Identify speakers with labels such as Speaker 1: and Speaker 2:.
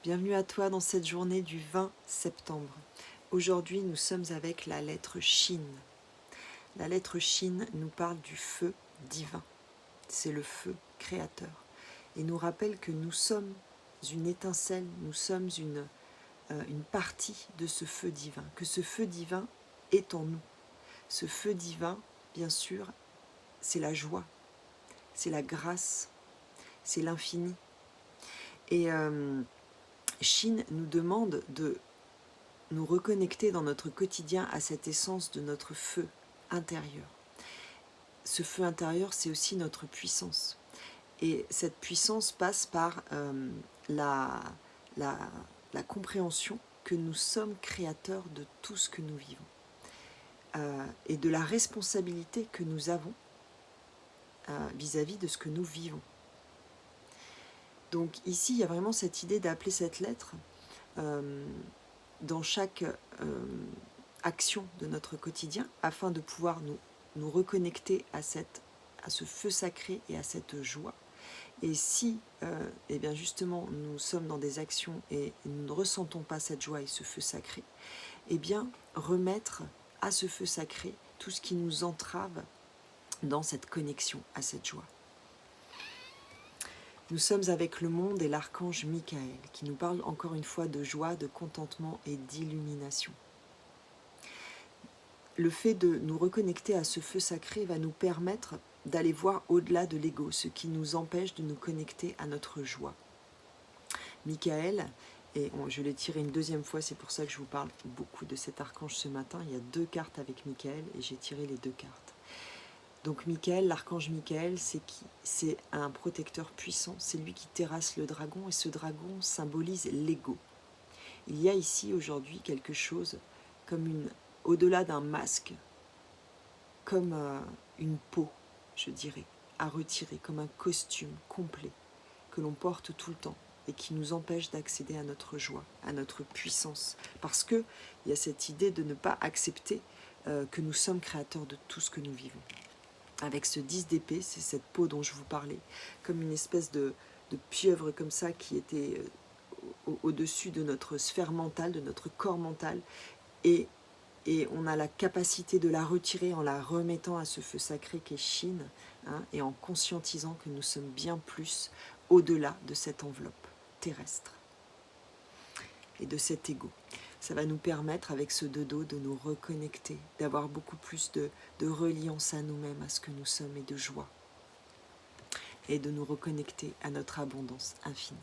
Speaker 1: Bienvenue à toi dans cette journée du 20 septembre. Aujourd'hui, nous sommes avec la lettre Shin. La lettre Shin nous parle du feu divin. C'est le feu créateur. Et nous rappelle que nous sommes une étincelle, nous sommes une partie de ce feu divin. Que ce feu divin est en nous. Ce feu divin, bien sûr, c'est la joie, c'est la grâce, c'est l'infini. Et Shin nous demande de nous reconnecter dans notre quotidien à cette essence de notre feu intérieur. Ce feu intérieur, c'est aussi notre puissance. Et cette puissance passe par la compréhension que nous sommes créateurs de tout ce que nous vivons. Et de la responsabilité que nous avons vis-à-vis de ce que nous vivons. Donc ici, il y a vraiment cette idée d'appeler cette lettre dans chaque action de notre quotidien, afin de pouvoir nous reconnecter à ce feu sacré et à cette joie. Et si, eh bien justement, nous sommes dans des actions et nous ne ressentons pas cette joie et ce feu sacré, eh bien, remettre à ce feu sacré tout ce qui nous entrave dans cette connexion à cette joie. Nous sommes avec le monde et l'archange Michael, qui nous parle encore une fois de joie, de contentement et d'illumination. Le fait de nous reconnecter à ce feu sacré va nous permettre d'aller voir au-delà de l'ego, ce qui nous empêche de nous connecter à notre joie. Michael, et je l'ai tiré une deuxième fois, c'est pour ça que je vous parle beaucoup de cet archange ce matin. Il y a 2 cartes avec Michael et j'ai tiré les 2 cartes. Donc Michael, l'archange Michael, c'est un protecteur puissant, c'est lui qui terrasse le dragon et ce dragon symbolise l'ego. Il y a ici aujourd'hui quelque chose comme au-delà d'un masque, comme une peau, je dirais, à retirer, comme un costume complet que l'on porte tout le temps et qui nous empêche d'accéder à notre joie, à notre puissance. Parce qu'il y a cette idée de ne pas accepter que nous sommes créateurs de tout ce que nous vivons. Avec ce 10 d'épée, c'est cette peau dont je vous parlais, comme une espèce de pieuvre comme ça qui était au-dessus de notre sphère mentale, de notre corps mental, et on a la capacité de la retirer en la remettant à ce feu sacré qu'est Shin, et en conscientisant que nous sommes bien plus au-delà de cette enveloppe terrestre et de cet ego. Ça va nous permettre, avec ce dodo, de nous reconnecter, d'avoir beaucoup plus de reliance à nous-mêmes, à ce que nous sommes, et de joie, et de nous reconnecter à notre abondance infinie.